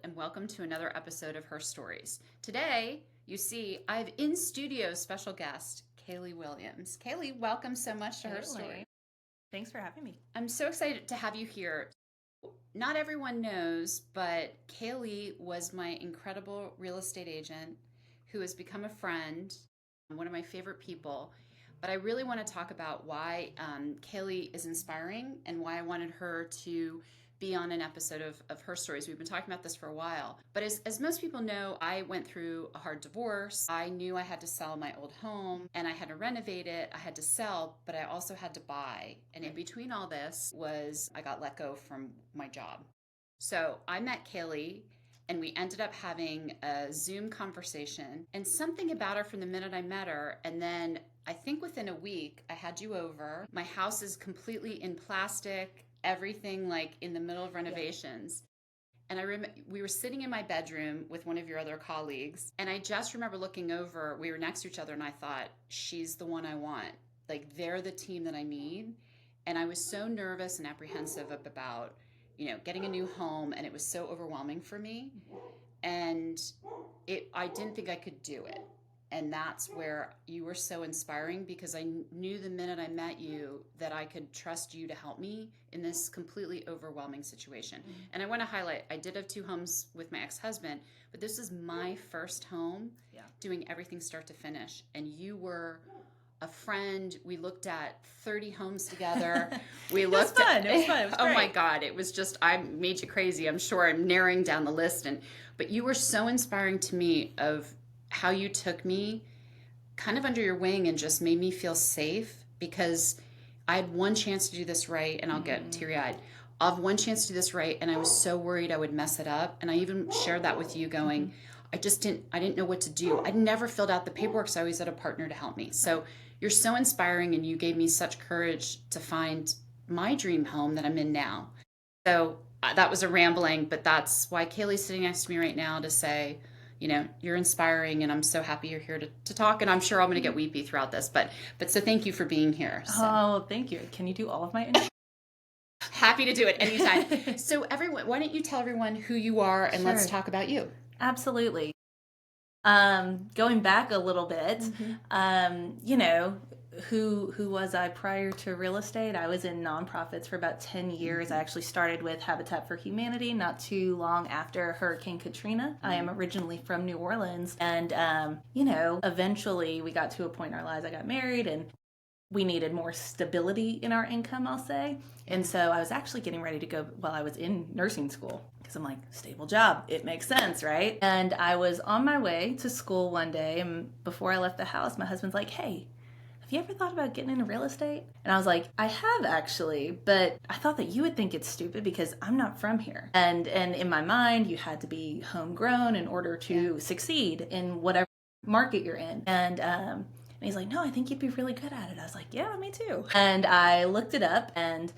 and welcome to another episode of Herstories. Today, you see, I have in studio special guest, Kalie Williams. Kalie, welcome so much to Herstories. Thanks for having me. I'm so excited to have you here. Not everyone knows, but Kalie was my incredible real estate agent who has become a friend, one of my favorite people. But I really want to talk about why Kalie is inspiring and why I wanted her to be on an episode of Herstories. We've been talking about this for a while. But as most people know, I went through a hard divorce. I knew I had to sell my old home and I had to renovate it. I had to sell, but I also had to buy. And in between all this was I got let go from my job. So I met Kalie and we ended up having a Zoom conversation, and something about her from the minute I met her, and then I think within a week I had you over. My house is completely in plastic, everything like in the middle of renovations. And I remember we were sitting in my bedroom with one of your other colleagues, and I just remember looking over, we were next to each other, and I thought, she's the one I want. Like, they're the team that I need. And I was so nervous and apprehensive about, getting a new home, and it was so overwhelming for me. And I didn't think I could do it. And that's where you were so inspiring, because I knew the minute I met you that I could trust you to help me in this completely overwhelming situation. And I want to highlight, I did have two homes with my ex-husband, but this is my first home, doing everything start to finish. And you were a friend. We looked at 30 homes together. We looked It was fun. It was oh great. my God, it was just, I made you crazy. I'm sure I'm narrowing down the list. But you were so inspiring to me of how you took me kind of under your wing and just made me feel safe, because I had one chance to do this right, and I'll get teary-eyed. I'll have one chance to do this right, and I was so worried I would mess it up. And I even shared that with you, going, I didn't know what to do. I'd never filled out the paperwork, so I always had a partner to help me. So you're so inspiring, and you gave me such courage to find my dream home that I'm in now. So that was a rambling, but that's why Kalie's sitting next to me right now to say, you're inspiring, and I'm so happy you're here to talk. And I'm sure I'm going to get weepy throughout this, but so thank you for being here. So. Oh, thank you. Can you do all of my intro? Happy to do it anytime. So everyone, why don't you tell everyone who you are, and let's talk about you. Absolutely. Going back a little bit, who was I prior to real estate? I was in nonprofits for about 10 years. I actually started with Habitat for Humanity not too long after Hurricane Katrina. I am originally from New Orleans, and eventually we got to a point in our lives, I got married, and we needed more stability in our income, I'll say. And so I was actually getting ready to go while I was in nursing school, because I'm like, stable job, it makes sense, right? And I was on my way to school one day, and before I left the house, my husband's like, hey, have you ever thought about getting into real estate? And I was like, I have actually, but I thought that you would think it's stupid because I'm not from here. And in my mind, you had to be homegrown in order to succeed in whatever market you're in. And he's like, no, I think you'd be really good at it. I was like, yeah, me too. And I looked it up, and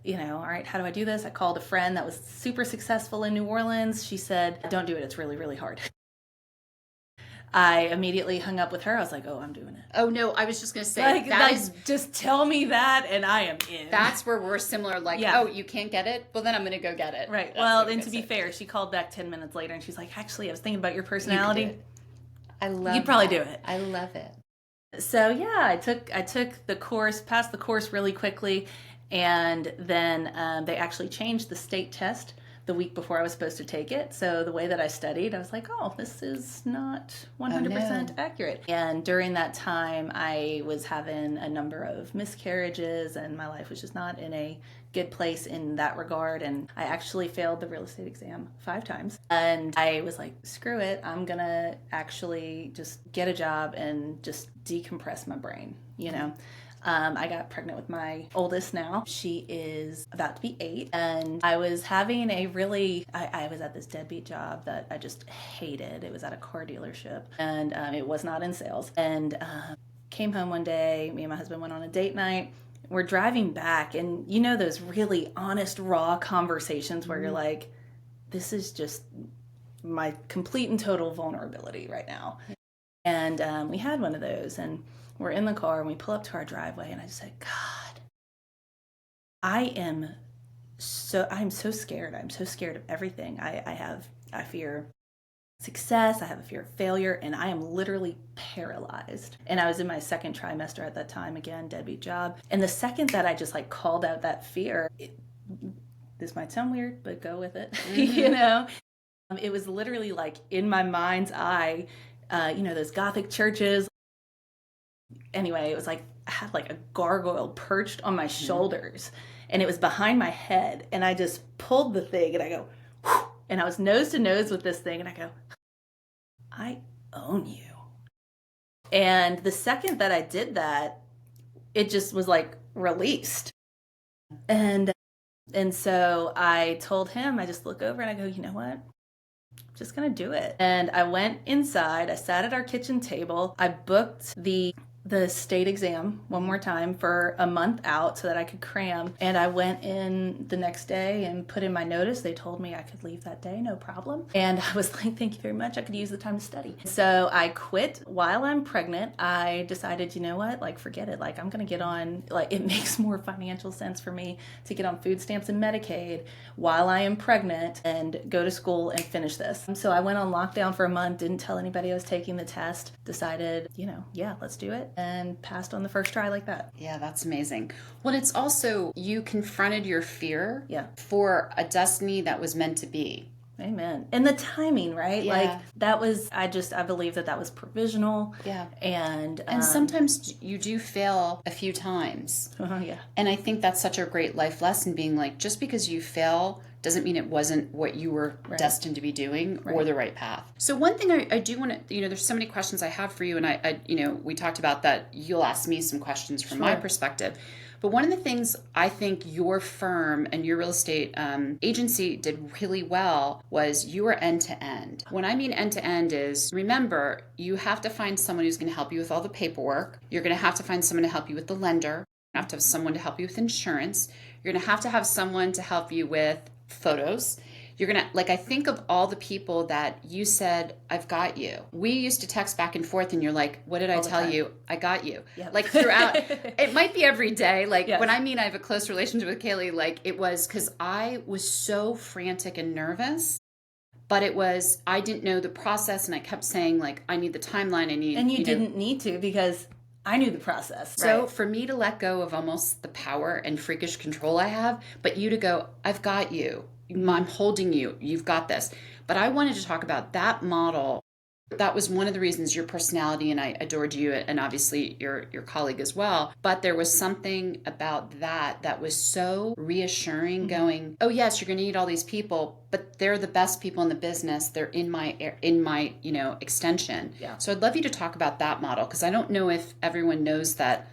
all right, how do I do this? I called a friend that was super successful in New Orleans. She said, don't do it. It's really, really hard. I immediately hung up with her. I was like, oh, I'm doing it. Oh, no, I was just going to say, just tell me that and I am in. That's where we're similar. Like, oh, you can't get it? Well, then I'm going to go get it. Right. Well, and to be fair, she called back 10 minutes later, and she's like, actually, I was thinking about your personality. I love it. You'd probably do it. I love it. So yeah, I took the course, passed the course really quickly, and then they actually changed the state test the week before I was supposed to take it. So the way that I studied, I was like, oh, this is not 100% accurate. And during that time, I was having a number of miscarriages, and my life was just not in a good place in that regard. And I actually failed the real estate exam 5 times. And I was like, screw it. I'm going to actually just get a job and just decompress my brain, I got pregnant with my oldest now. She is about to be 8. And I was having I was at this deadbeat job that I just hated. It was at a car dealership, and it was not in sales. And came home one day, me and my husband went on a date night. We're driving back, and those really honest, raw conversations where you're like, this is just my complete and total vulnerability right now. And we had one of those, and we're in the car, and we pull up to our driveway, and I just said, God, I'm so scared. I'm so scared of everything. I I fear success, I have a fear of failure, and I am literally paralyzed. And I was in my second trimester at that time, again, deadbeat job. And the second that I just like called out that fear, this might sound weird, but go with it, you know? It was literally like in my mind's eye, those Gothic churches. Anyway, it was like I had like a gargoyle perched on my shoulders, and it was behind my head. And I just pulled the thing, and I go, whew, and I was nose to nose with this thing, and I go, I own you. And the second that I did that, it just was like released. And so I told him, I just look over and I go, you know what? I'm just going to do it. And I went inside. I sat at our kitchen table. I booked the state exam one more time for a month out so that I could cram. And I went in the next day and put in my notice. They told me I could leave that day, no problem. And I was like, thank you very much. I could use the time to study. So I quit while I'm pregnant. I decided, you know what, like forget it. Like I'm going to get on, like it makes more financial sense for me to get on food stamps and Medicaid while I am pregnant and go to school and finish this. So I went on lockdown for a month, didn't tell anybody I was taking the test, decided, yeah, let's do it. And passed on the first try like that. Yeah, that's amazing. Well, it's also, you confronted your fear for a destiny that was meant to be. Amen. And the timing, right? Yeah. Like that was, I believe that was provisional. Yeah. And sometimes you do fail a few times. Yeah. And I think that's such a great life lesson, being like, just because you fail doesn't mean it wasn't what you were destined to be doing or the right path. So one thing I do want to, there's so many questions I have for you, and I we talked about that you'll ask me some questions from my perspective. But one of the things I think your firm and your real estate agency did really well was you were end to end. When I mean end to end is, remember, you have to find someone who's going to help you with all the paperwork. You're going to have to find someone to help you with the lender. You have to have someone to help you with insurance. You're going to have someone to help you with photos. You're going to, I think of all the people that you said, I've got you. We used to text back and forth and you're like, what did I tell you? I got you. Yep. Throughout, it might be every day. When I mean I have a close relationship with Kalie, it was because I was so frantic and nervous, but I didn't know the process. And I kept saying I need the timeline. And you didn't need to, because I knew the process. So for me to let go of almost the power and freakish control I have, but you to go, I've got you. I'm holding you. You've got this. But I wanted to talk about that model. That was one of the reasons, your personality, and I adored you, and obviously your colleague as well. But there was something about that was so reassuring, going, oh yes, you're going to need all these people, but they're the best people in the business. They're in my extension. Yeah. So I'd love you to talk about that model, because I don't know if everyone knows that,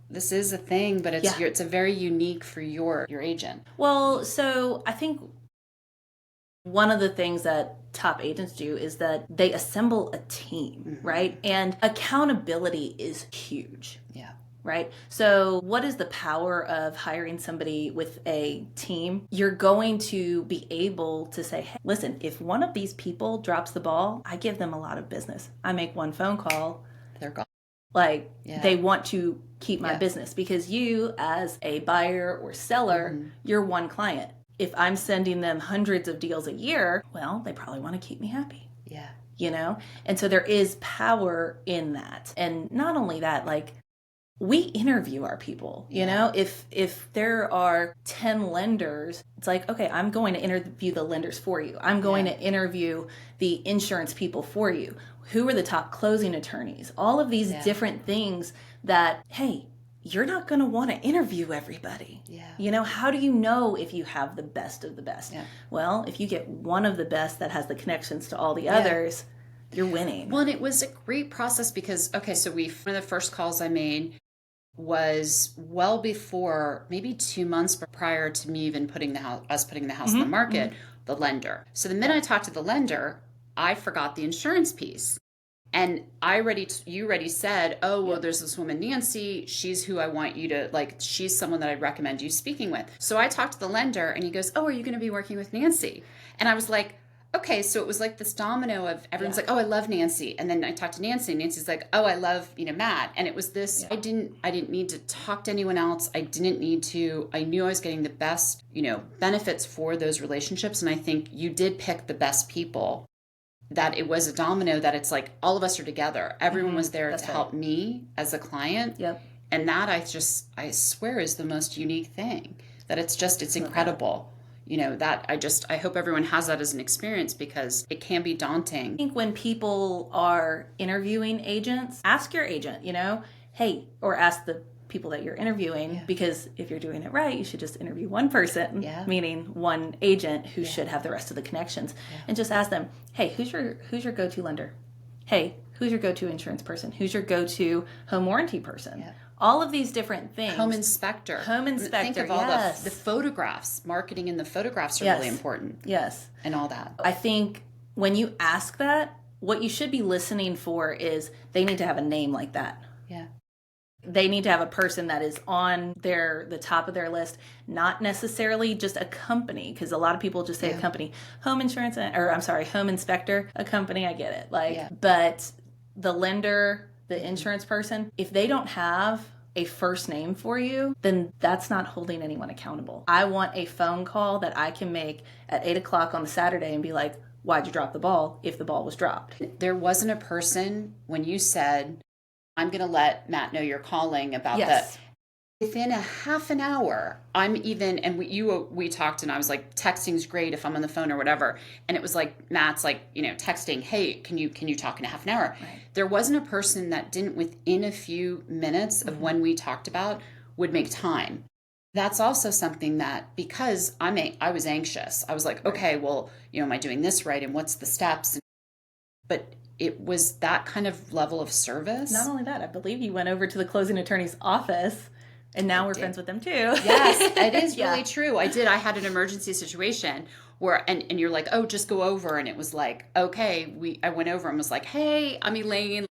this is a thing, but it's a very unique for your agent. Well, so I think one of the things that top agents do is that they assemble a team, right? And accountability is huge. Yeah. Right? So what is the power of hiring somebody with a team? You're going to be able to say, hey, listen, if one of these people drops the ball, I give them a lot of business. I make one phone call, they're gone. They want to keep my business, because you as a buyer or seller, you're one client. If I'm sending them hundreds of deals a year, well, they probably want to keep me happy. Yeah. And so there is power in that. And not only that, we interview our people, if there are 10 lenders, it's okay, I'm going to interview the lenders for you. I'm going to interview the insurance people for you. Who are the top closing attorneys? All of these different things that, hey, you're not going to want to interview everybody. Yeah. How do you know if you have the best of the best? Yeah. Well, if you get one of the best that has the connections to all the others, you're winning. Well, and it was a great process because, so one of the first calls I made was well before, maybe 2 months prior to me even putting the house on the market, the lender. So the minute I talked to the lender, I forgot the insurance piece. And you already said, oh, well, there's this woman, Nancy, she's who I want you to, she's someone that I'd recommend you speaking with. So I talked to the lender and he goes, oh, are you going to be working with Nancy? And I was like, okay, so it was like this domino of everyone's Yeah. like, oh, I love Nancy. And then I talked to Nancy and Nancy's like, oh, I love, Matt. And it was this, Yeah. I didn't need to talk to anyone else. I didn't need to, I knew I was getting the best, benefits for those relationships. And I think you did pick the best people, that it was a domino, that it's like all of us are together. Everyone was there That's to right. help me as a client. Yep. And that I swear is the most unique thing, that it's Love that. incredible. That I hope everyone has that as an experience, because it can be I daunting. think when people are interviewing agents, ask your agent, hey, or ask the people that you're interviewing, Yeah. because if you're doing it right, you should just interview one person, Yeah. meaning one agent who should have the rest of the connections, and just ask them, hey, who's your go-to lender? Hey, who's your go-to insurance person? Who's your go-to home warranty person? Yeah. All of these different things. Home inspector. Think of all yes. the photographs. Marketing and the photographs are Yes. really important. Yes. And all that. I think when you ask that, what you should be listening for is they need to have a name like that. Yeah. They need to have a person that is on the top of their list, not necessarily just a company, because a lot of people just say a company. Home inspector, a company, I get it. But the lender, the insurance person, if they don't have a first name for you, then that's not holding anyone accountable. I want a phone call that I can make at 8:00 on the Saturday and be like, why'd you drop the ball, if the ball was dropped? There wasn't a person when you said, I'm going to let Matt know you're calling about Yes. Within a half an hour, we talked, and I was like, texting's great if I'm on the phone or whatever. And it was like, Matt's like, texting, hey, can you talk in a half an hour? Right. There wasn't a person that didn't, within a few minutes of when we talked about, would make time. That's also something that, because I was anxious. I was like, okay, well, am I doing this right? And what's the steps? But it was that kind of level of service. Not only that, I believe you went over to the closing attorney's office, and now we're friends with them too. Yes, it is really true. I did. I had an emergency situation where, and you're like, oh, just go over. And it was like, okay, I went over and was like, hey, I'm Elaine,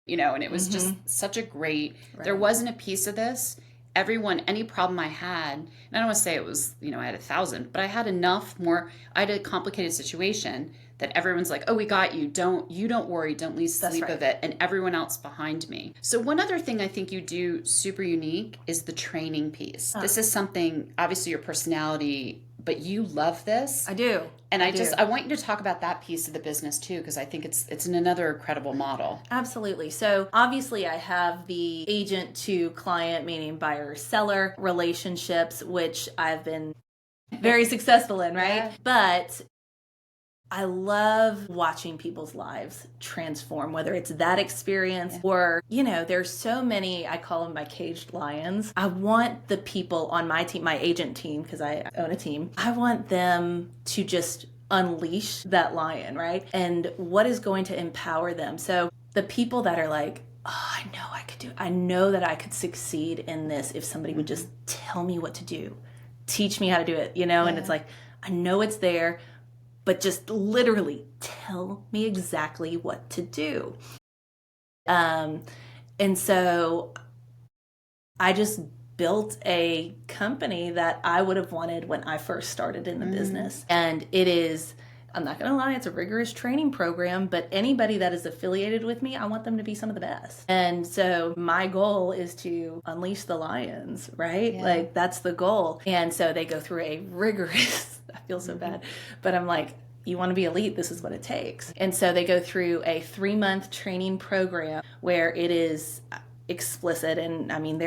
and it was just such a great, there wasn't a piece of this. Everyone, any problem I had, and I don't want to say it was, I had 1,000, but I had I had a complicated situation that everyone's like, oh, we got you. Don't worry. Don't lose sleep of it. And everyone else behind me. So one other thing I think you do super unique is the training piece. This is something, obviously your personality, but you love this. I do. And I want you to talk about that piece of the business too, because I think it's another incredible model. Absolutely. So obviously I have the agent to client, meaning buyer seller relationships, which I've been very successful in, right? Yeah. But I love watching people's lives transform, whether it's that experience or, there's so many, I call them my caged lions. I want the people on my team, my agent team, because I own a team, I want them to just unleash that lion, right? And what is going to empower them? So the people that are like, oh, I know I could do it. I know that I could succeed in this if somebody would just tell me what to do, teach me how to do it, and it's like, I know it's there, but just literally tell me exactly what to do. And so I just built a company that I would have wanted when I first started in the business. And it is, I'm not going to lie, it's a rigorous training program, but anybody that is affiliated with me, I want them to be some of the best. And so my goal is to unleash the lions, right? Yeah. That's the goal. And so they go through a rigorous, I feel so bad, but I'm like, you want to be elite, this is what it takes. And so they go through a 3-month training program where it is explicit, and I mean,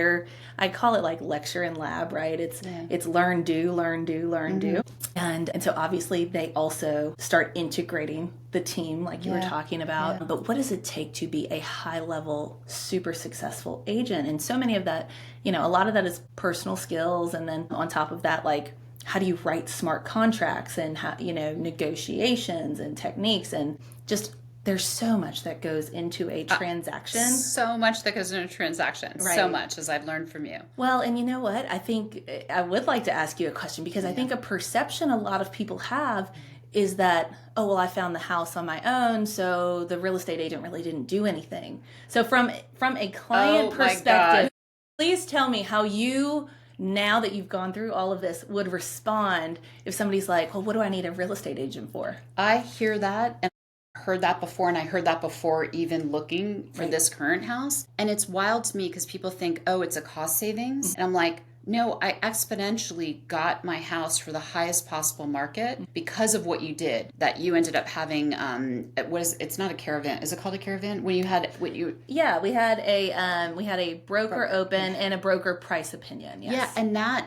I call it like lecture and lab, right? It's learn, do, learn, do, learn, do. And so obviously they also start integrating the team like you were talking about. But what does it take to be a high level, super successful agent? And so many of that, a lot of that is personal skills. And then on top of that, like, how do you write smart contracts and how, negotiations and techniques, and just there's so much that goes into a transaction. So much that goes into a transaction. Right. So much, as I've learned from you. Well, and you know what? I think I would like to ask you a question, because I think a perception a lot of people have is that, oh, well, I found the house on my own, so the real estate agent really didn't do anything. So from a client perspective, please tell me how you now that you've gone through all of this, would respond if somebody's like, well, what do I need a real estate agent for? I hear that, and I heard that before, and I heard that before even looking for this current house. And it's wild to me because people think, oh, it's a cost savings. And I'm like, no, I exponentially got my house for the highest possible market because of what you did. That you ended up having, it's not a caravan. Is it called a caravan? When you had, Yeah, we had a broker open and a broker price opinion. Yes. Yeah, and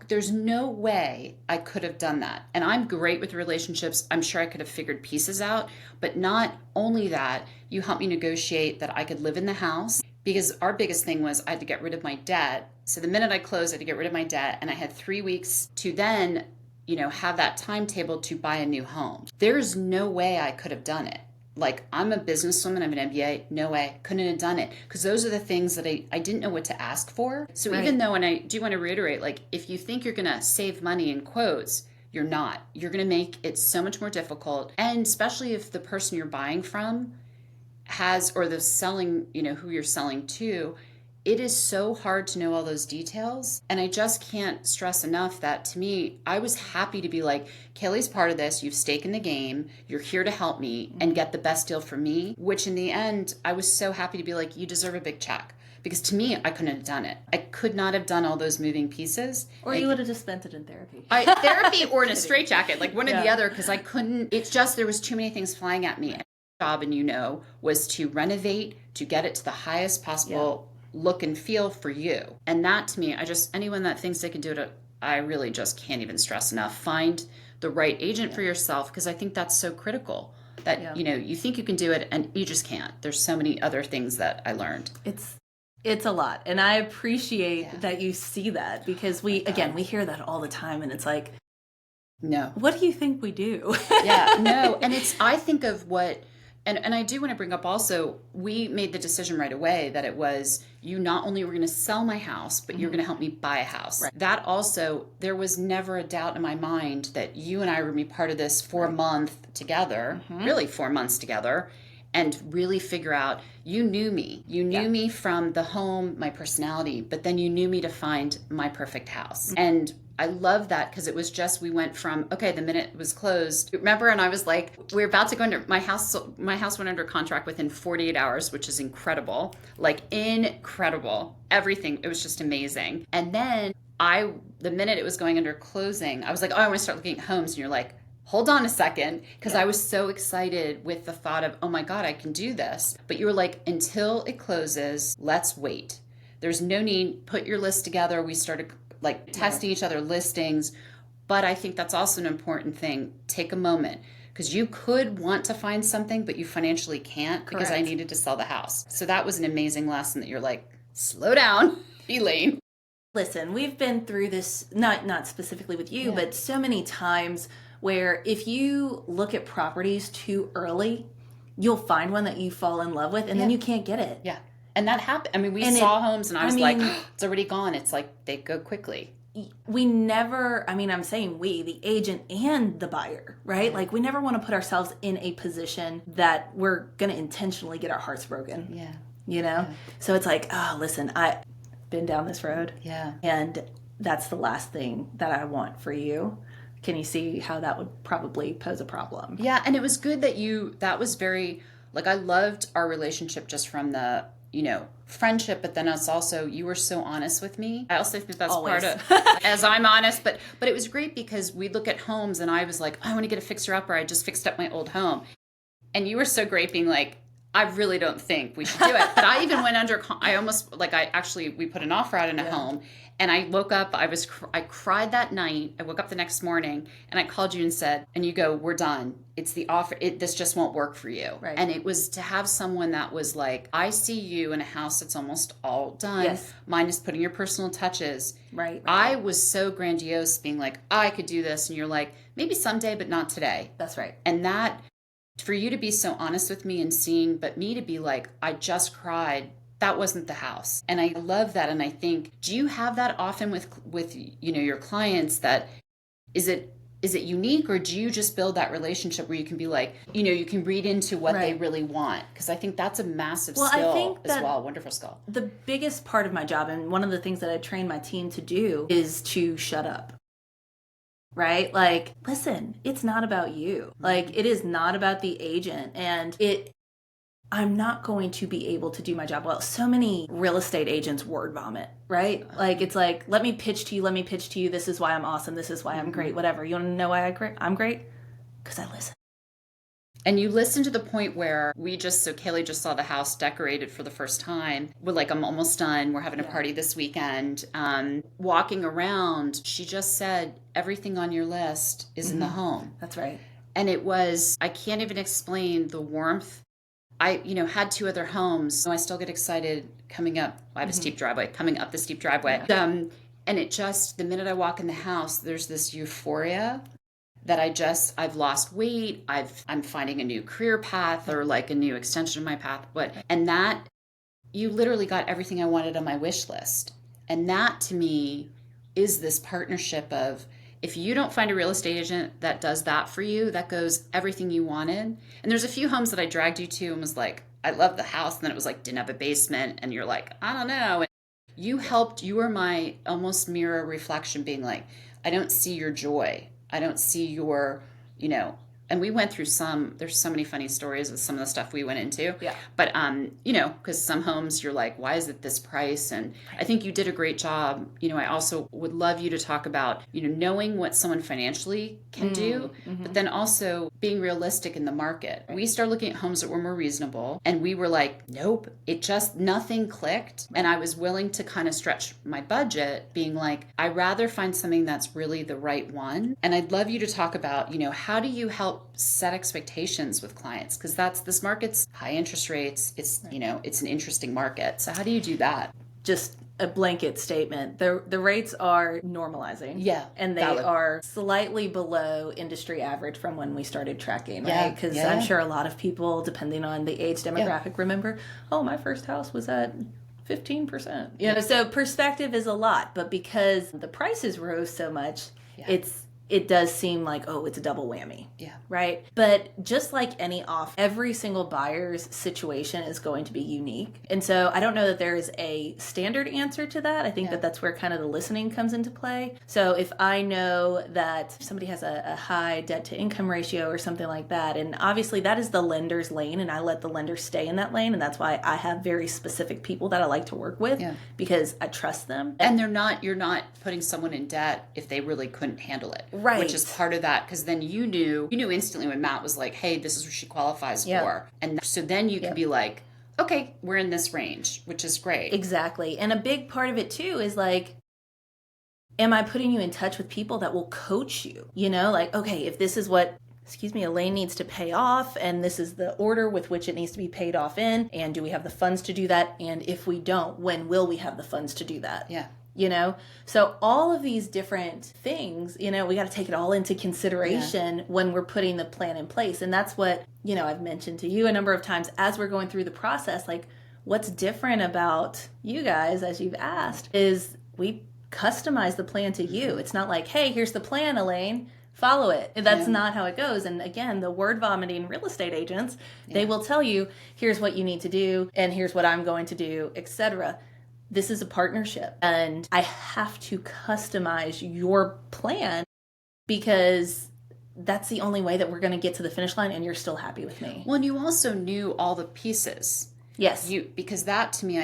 there's no way I could have done that. And I'm great with relationships. I'm sure I could have figured pieces out. But not only that, you helped me negotiate that I could live in the house, because our biggest thing was I had to get rid of my debt. So the minute I closed, I had to get rid of my debt. And I had 3 weeks to then, have that timetable to buy a new home. There's no way I could have done it. Like, I'm a businesswoman, I have an MBA, no way, couldn't have done it. Because those are the things that I didn't know what to ask for. So even though, and I do want to reiterate, like, if you think you're going to save money in quotes, you're not. You're going to make it so much more difficult. And especially if the person you're buying from or the selling, who you're selling to, it is so hard to know all those details. And I just can't stress enough that, to me, I was happy to be like, Kalie's part of this. You've stake in the game. You're here to help me and get the best deal for me, which in the end, I was so happy to be like, you deserve a big check. Because to me, I couldn't have done it. I could not have done all those moving pieces. Or you would have just spent it in therapy. Therapy or in a straitjacket, like one or the other, because I couldn't. It's just, there was too many things flying at me. And my job, and was to renovate, to get it to the highest possible look and feel for you. And that, to me, anyone that thinks they can do it, I really just can't even stress enough. Find the right agent for yourself, because I think that's so critical. That, you think you can do it and you just can't. There's so many other things that I learned. It's a lot. And I appreciate that you see that, because we hear that all the time, and it's like, no. What do you think we do? Yeah, no. And I think of what, and I do want to bring up also, we made the decision right away that it was, you not only were going to sell my house, but you're going to help me buy a house. Right. That also, there was never a doubt in my mind that you and I were going to be part of this 4-month together, really 4 months together, and really figure out, you knew me. You knew me from the home, my personality, but then you knew me to find my perfect house. And I love that, because it was just, we went from, okay, the minute it was closed, remember, and I was like, we're about to go under, my house went under contract within 48 hours, which is incredible. Like, incredible. Everything. It was just amazing. And then the minute it was going under closing, I was like, oh, I want to start looking at homes. And you're like, hold on a second, because I was so excited with the thought of, oh my God, I can do this. But you were like, until it closes, let's wait. There's no need, put your list together. We started testing each other listings. But I think that's also an important thing. Take a moment, because you could want to find something, but you financially can't. Correct. Because I needed to sell the house. So that was an amazing lesson, that you're like, slow down, Elaine. Listen, we've been through this, not specifically with you, but so many times where if you look at properties too early, you'll find one that you fall in love with, and then you can't get it. Yeah. And that happened. I mean, we saw homes, and I was like, oh, it's already gone. It's like, they go quickly. We never, I'm saying we, the agent and the buyer, right? Like, we never want to put ourselves in a position that we're going to intentionally get our hearts broken. Yeah. Yeah. So it's like, oh, listen, I've been down this road. Yeah. And that's the last thing that I want for you. Can you see how that would probably pose a problem? Yeah, and it was good that was very, I loved our relationship just from the, friendship, but then it's also, you were so honest with me. I also think that's Always. part of, as I'm honest, but it was great, because we look at homes, and I was like, I want to get a fixer-upper. I just fixed up my old home. And you were so great being like, I really don't think we should do it. But I even went under, we put an offer out in a home, and I woke up, I cried that night. I woke up the next morning, and I called you and said, and you go, we're done. It's the offer. This just won't work for you. Right. And it was to have someone that was like, I see you in a house that's almost all done, minus putting your personal touches. Right. I was so grandiose, being like, I could do this. And you're like, maybe someday, but not today. That's right. And that, for you to be so honest with me and but me to be like, I just cried, that wasn't the house. And I love that. And I think, do you have that often with your clients, that is it is it unique, or do you just build that relationship where you can be like, you can read into what they really want? Because I think that's a massive skill as well, wonderful skill. The biggest part of my job, and one of the things that I train my team to do, is to shut up. Right? Like, listen, it's not about you. Like, it is not about the agent. And I'm not going to be able to do my job well. So many real estate agents word vomit, right? Like, it's like, let me pitch to you. This is why I'm awesome. This is why I'm great, whatever. You want to know why I'm great? Because I listen. And you listen to the point where Kalie just saw the house decorated for the first time. We're like, I'm almost done. We're having a party this weekend. Walking around, she just said, everything on your list is in the home. That's right. And it was, I can't even explain the warmth. I, had 2 other homes. So I still get excited coming up. I have a steep driveway, coming up the steep driveway. Yeah. And it just, the minute I walk in the house, there's this euphoria that I've lost weight. I'm finding a new career path, or like a new extension of my path. And that, you literally got everything I wanted on my wish list. And that to me is this partnership of, if you don't find a real estate agent that does that for you, that goes everything you wanted. And there's a few homes that I dragged you to and was like, I love the house. And then it was like, didn't have a basement. And you're like, I don't know. And you were my almost mirror reflection, being like, I don't see your joy. I don't see your, and we went through there's so many funny stories with some of the stuff we went into. Yeah. But, because some homes you're like, why is it this price? And I think you did a great job. I also would love you to talk about, knowing what someone financially can do, but then also being realistic in the market. We started looking at homes that were more reasonable, and we were like, nope, nothing clicked. And I was willing to kind of stretch my budget, being like, I'd rather find something that's really the right one. And I'd love you to talk about, how do you help set expectations with clients? Because this market's high interest rates. It's, it's an interesting market. So how do you do that? Just a blanket statement. The rates are normalizing. Yeah. And they are slightly below industry average from when we started tracking, right? Because I'm sure a lot of people, depending on the age demographic, remember, my first house was at 15%. So perspective is a lot, but because the prices rose so much, it does seem like, it's a double whammy. Yeah. Right? But just like every single buyer's situation is going to be unique. And so I don't know that there is a standard answer to that. I think that's where kind of the listening comes into play. So if I know that somebody has a high debt to income ratio or something like that, and obviously that is the lender's lane, and I let the lender stay in that lane. And that's why I have very specific people that I like to work with, because I trust them. And you're not putting someone in debt if they really couldn't handle it. Right. Which is part of that, because then you knew instantly when Matt was like, hey, this is what she qualifies for. And so then you can be like, okay, we're in this range, which is great. Exactly. And a big part of it too is like, am I putting you in touch with people that will coach you? Like, okay, if this is what Elaine needs to pay off, and this is the order with which it needs to be paid off in, and do we have the funds to do that? And if we don't, when will we have the funds to do that? Yeah. So all of these different things, we got to take it all into consideration when we're putting the plan in place. And that's what, I've mentioned to you a number of times as we're going through the process. Like, what's different about you guys, as you've asked, is we customize the plan to you. It's not like, hey, here's the plan, Elaine, follow it. That's not how it goes. And again, the word vomiting real estate agents, they will tell you, here's what you need to do, and here's what I'm going to do, etc. This is a partnership, and I have to customize your plan, because that's the only way that we're going to get to the finish line and you're still happy with me. Well, and you also knew all the pieces. Yes. Because that, to me,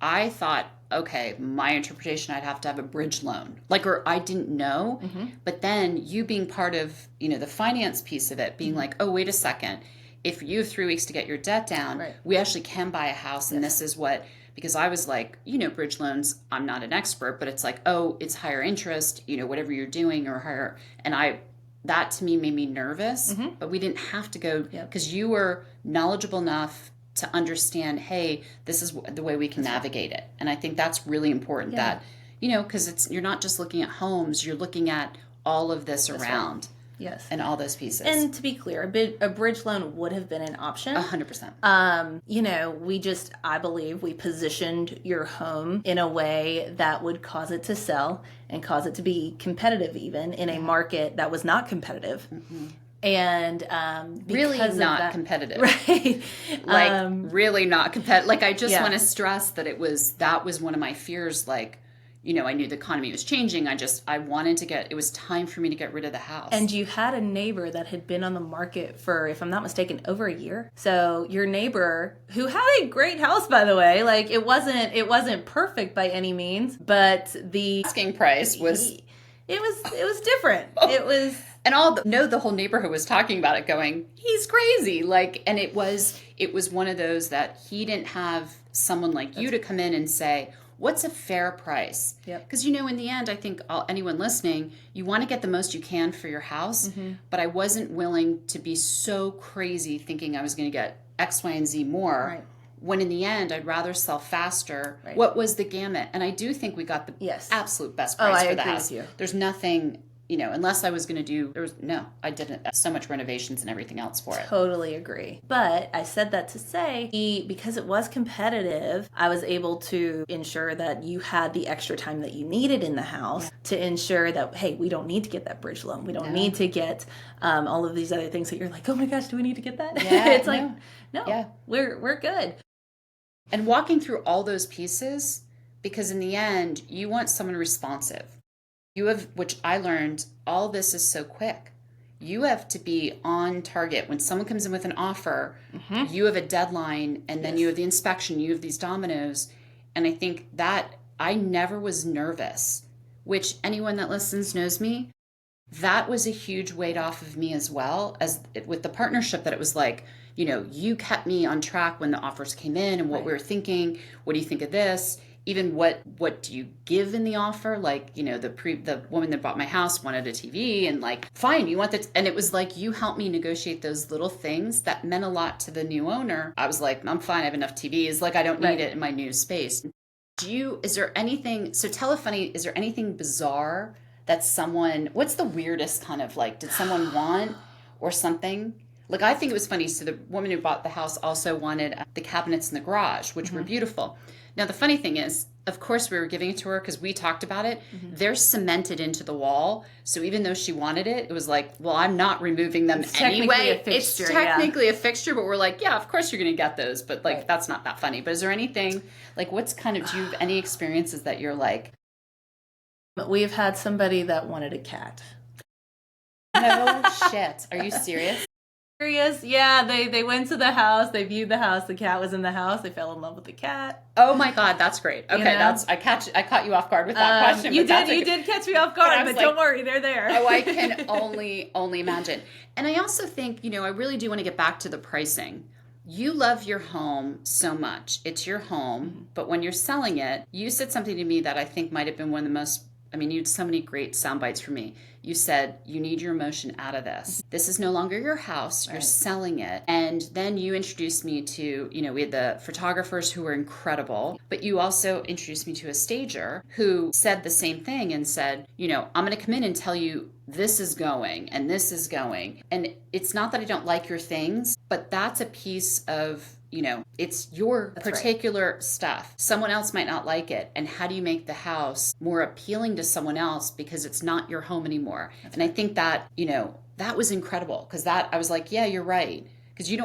I thought, okay, my interpretation, I'd have to have a bridge loan. Or I didn't know. But then you being part of, the finance piece of it, being like, oh, wait a second. If you have 3 weeks to get your debt down, we actually can buy a house, and this is what... Because I was like, bridge loans, I'm not an expert, but it's like, oh, it's higher interest, whatever you're doing, or higher. And that to me made me nervous, but we didn't have to go, because you were knowledgeable enough to understand, hey, this is the way we can navigate it. And I think that's really important that, because you're not just looking at homes, you're looking at all of this around. Yes. and all those pieces. And to be clear, a bridge loan would have been an option. 100%. I believe we positioned your home in a way that would cause it to sell and cause it to be competitive even in a market that was not competitive. Mm-hmm. And really not competitive, right? Really not competitive. Like, I just want to stress that that was one of my fears. Like, I knew the economy was changing. I wanted to it was time for me to get rid of the house. And you had a neighbor that had been on the market for, if I'm not mistaken, over a year. So your neighbor, who had a great house, by the way, like it wasn't perfect by any means, but the asking price was it was different. It was. And the whole neighborhood was talking about it going, he's crazy. Like, and it was one of those that he didn't have someone like you to come in and say, what's a fair price? Yep. Because, in the end, I think anyone listening, you want to get the most you can for your house. Mm-hmm. But I wasn't willing to be so crazy thinking I was going to get X, Y, and Z more. Right. When in the end, I'd rather sell faster. Right. What was the gamut? And I do think we got the absolute best price for the house. With you. There's nothing... unless I was going to I didn't so much renovations and everything else for it. Totally agree. But I said that to say, because it was competitive, I was able to ensure that you had the extra time that you needed in the house to ensure that, hey, we don't need to get that bridge loan. We don't need to get all of these other things that you're like, oh my gosh, do we need to get that? Yeah, it's like, no, we're good. And walking through all those pieces, because in the end, you want someone responsive. You have, which I learned, all this is so quick. You have to be on target. When someone comes in with an offer, you have a deadline, and then you have the inspection, you have these dominoes. And I think that I never was nervous, which anyone that listens knows me. That was a huge weight off of me as well, as with the partnership, that it was like, you kept me on track when the offers came in and what we were thinking. What do you think of this? Even what do you give in the offer? Like, the woman that bought my house wanted a TV, and like, fine, you want that. And it was like, you helped me negotiate those little things that meant a lot to the new owner. I was like, I'm fine. I have enough TVs. Like, I don't need it in my new space. Is there anything bizarre that what's the weirdest kind of, like, did someone want or something? Like, I think it was funny. So the woman who bought the house also wanted the cabinets in the garage, which were beautiful. Now, the funny thing is, of course, we were giving it to her because we talked about it. Mm-hmm. They're cemented into the wall. So even though she wanted it, it was like, well, I'm not removing them anyway. It's technically a fixture, but we're like, yeah, of course you're going to get those. But like, that's not that funny. But is there anything, like, do you have any experiences that you're like? We've had somebody that wanted a cat. No shit. Are you serious? Yeah, they went to the house, they viewed the house, the cat was in the house, they fell in love with the cat. Oh my God, that's great. Okay, I caught you off guard with that question. You did catch me off guard, but don't worry, they're there. Oh, I can only imagine. And I also think, I really do want to get back to the pricing. You love your home so much. It's your home, but when you're selling it, you said something to me that I think might have been one of the most, you had so many great sound bites for me. You said, you need your emotion out of this. This is no longer your house. You're selling it. And then you introduced me to, we had the photographers who were incredible, but you also introduced me to a stager who said the same thing and said, I'm going to come in and tell you this is going and this is going. And it's not that I don't like your things, but that's a piece of, it's your particular stuff. Someone else might not like it. And how do you make the house more appealing to someone else because it's not your home anymore? I think that, that was incredible because I was like, yeah, you're right. Because you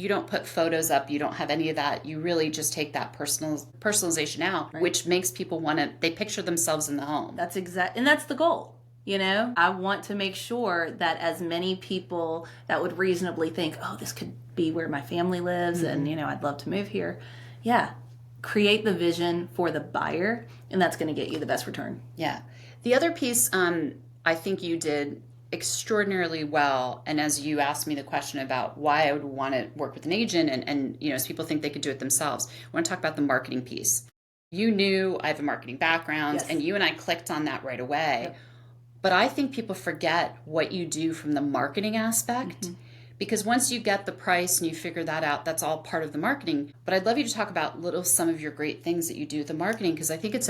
don't put photos up. You don't have any of that. You really just take that personalization out, which makes people they picture themselves in the home. And that's the goal. I want to make sure that as many people that would reasonably think, oh, this could be where my family lives and, I'd love to move here. Yeah. Create the vision for the buyer, and that's going to get you the best return. Yeah. The other piece I think you did extraordinarily well, and as you asked me the question about why I would want to work with an agent and as people think they could do it themselves, I want to talk about the marketing piece. You knew I have a marketing background, and you and I clicked on that right away. Yep. But I think people forget what you do from the marketing aspect because once you get the price and you figure that out, that's all part of the marketing. But I'd love you to talk about some of your great things that you do with the marketing because I think it's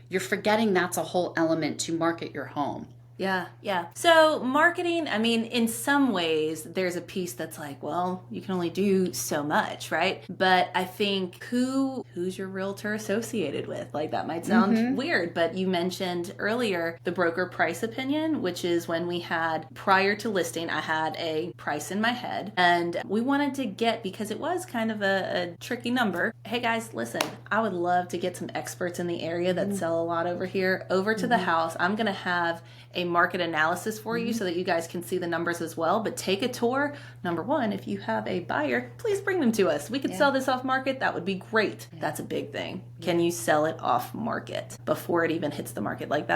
you're forgetting that's a whole element to market your home. Yeah, yeah. So marketing, I mean, in some ways, there's a piece that's like, well, you can only do so much, right? But I think who's your realtor associated with? Like that might sound weird, but you mentioned earlier the broker price opinion, which is when we had, prior to listing, I had a price in my head, and we wanted to get, because it was kind of a tricky number. Hey guys, listen, I would love to get some experts in the area that sell a lot over here over to the house. I'm going to have a market analysis for you so that you guys can see the numbers as well. But take a tour. Number one, if you have a buyer, please bring them to us. We could sell this off market. That would be great. That's a big thing. Can you sell it off market before it even hits the market? Like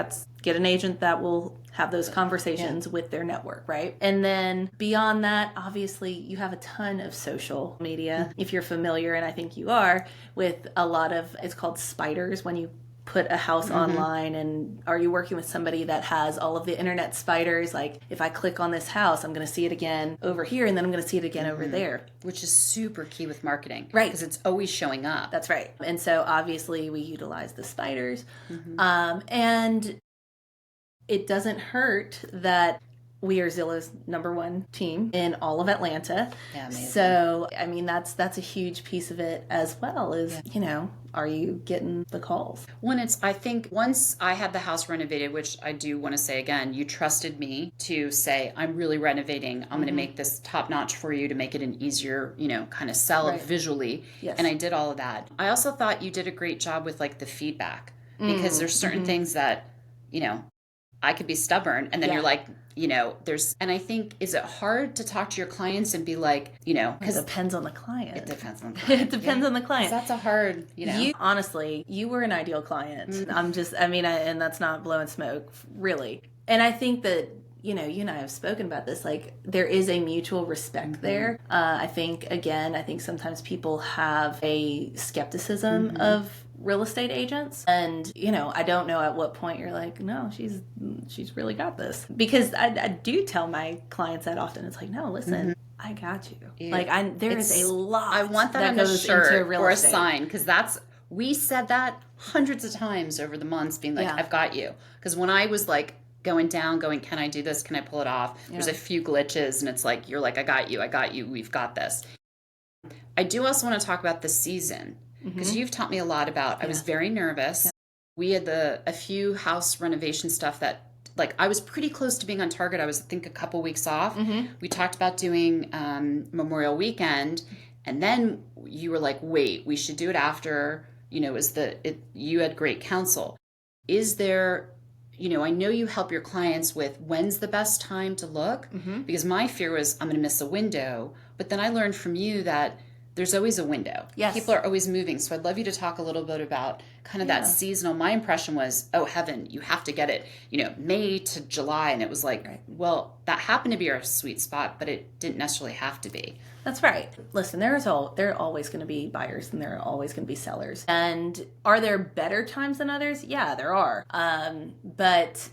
get an agent that will have those conversations with their network, right? And then beyond that, obviously you have a ton of social media. If you're familiar, and I think you are, with a lot of, it's called spiders, when you put a house online, and are you working with somebody that has all of the internet spiders? Like if I click on this house, I'm going to see it again over here, and then I'm going to see it again over there. Which is super key with marketing. Right. Because it's always showing up. That's right. And so obviously we utilize the spiders. And it doesn't hurt that we are Zillow's number one team in all of Atlanta. Yeah, amazing. So, I mean, that's a huge piece of it as well, is, you know, are you getting the calls? I think once I had the house renovated, which I do want to say again, you trusted me to say, I'm really renovating. I'm going to make this top notch for you to make it an easier, you know, kind of sell it visually. Yes. And I did all of that. I also thought you did a great job with like the feedback, because there's certain things that, you know, I could be stubborn, and then you're like, you know, and I think, is it hard to talk to your clients and be like, you know, because it depends on the client. It depends on the client. It depends on the client. That's a hard, you know. Honestly, you were an ideal client. And that's not blowing smoke, really. And I think that, you know, you and I have spoken about this, like there is a mutual respect there. I think sometimes people have a skepticism of real estate agents, and you know, I don't know at what point you're like, no, she's really got this, because I do tell my clients that often. It's like, no, listen, I got you. Yeah. Like there is a lot. I want that on a shirt or a sign, because we said that hundreds of times over the months, being like, I've got you. Because when I was like going, can I do this? Can I pull it off? There's a few glitches, and it's like, you're like, I got you, we've got this. I do also want to talk about the season, because you've taught me a lot about, I was very nervous. Yeah. We had a few house renovation stuff that, like, I was pretty close to being on target. I was, I think, a couple weeks off. We talked about doing Memorial Weekend, and then you were like, wait, we should do it after, you know, you had great counsel. Is there, you know, I know you help your clients with when's the best time to look, because my fear was I'm going to miss a window. But then I learned from you that there's always a window. Yes. People are always moving. So I'd love you to talk a little bit about kind of that seasonal. My impression was, oh, heaven, you have to get it, you know, May to July. And it was like, well, that happened to be our sweet spot, but it didn't necessarily have to be. That's right. Listen, there are always going to be buyers, and there are always going to be sellers. And are there better times than others? Yeah, there are. But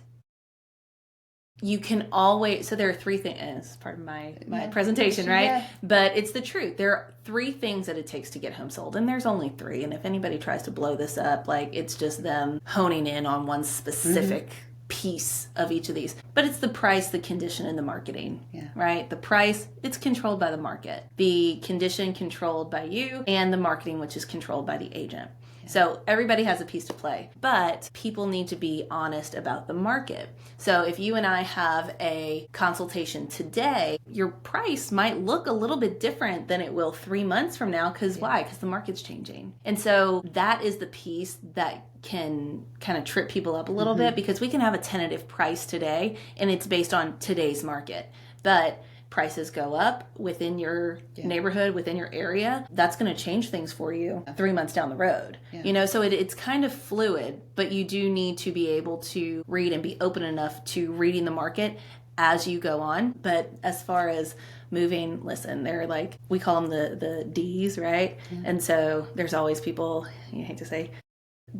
you can always, so there are three things, as part of my presentation, right? Yeah. But it's the truth. There are three things that it takes to get home sold, and there's only three. And if anybody tries to blow this up, like, it's just them honing in on one specific piece of each of these. But it's the price, the condition, and the marketing, right? The price, it's controlled by the market. The condition, controlled by you, and the marketing, which is controlled by the agent. So everybody has a piece to play, but people need to be honest about the market. So if you and I have a consultation today, your price might look a little bit different than it will 3 months from now. Because why? Because the market's changing. And so that is the piece that can kind of trip people up a little bit, because we can have a tentative price today and it's based on today's market. But prices go up within your neighborhood, within your area, that's going to change things for you 3 months down the road. You know, so it's kind of fluid, but you do need to be able to read and be open enough to reading the market as you go on. But as far as moving, listen, they're like, we call them the D's, right? And so there's always people, you hate to say,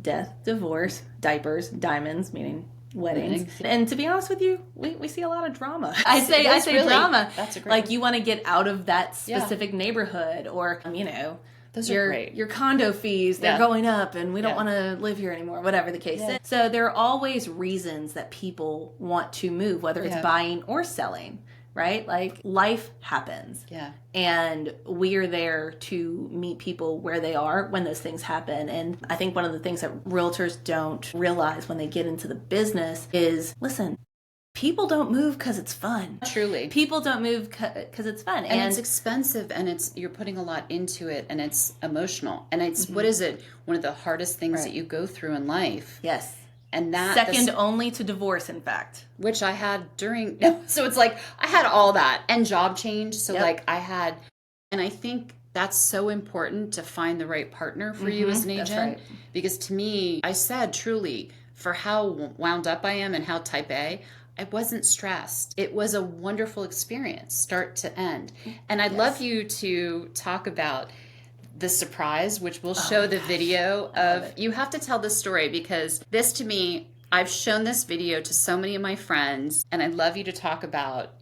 death, divorce, diapers, diamonds, meaning weddings. And to be honest with you, we see a lot of drama. I say really, drama. That's a great, like, you want to get out of that specific neighborhood, or, you know, Those are great. Your condo fees, they're going up and we don't want to live here anymore, whatever the case is. So there are always reasons that people want to move, whether it's buying or selling, right? Like life happens. Yeah. And we are there to meet people where they are when those things happen. And I think one of the things that realtors don't realize when they get into the business is, listen, people don't move because it's fun. Truly. People don't move because it's fun. And it's expensive, and you're putting a lot into it, and it's emotional. And it's, what is it? One of the hardest things that you go through in life. Yes. And that second only to divorce, in fact. Which I had during, so it's like, I had all that and job change. So like I had, and I think that's so important to find the right partner for you as an agent. That's right. Because to me, I said truly, for how wound up I am and how type A, I wasn't stressed. It was a wonderful experience, start to end. And I'd love you to talk about the surprise, which we'll show the video of. You have to tell this story, because this, to me, I've shown this video to so many of my friends, and I'd love you to talk about,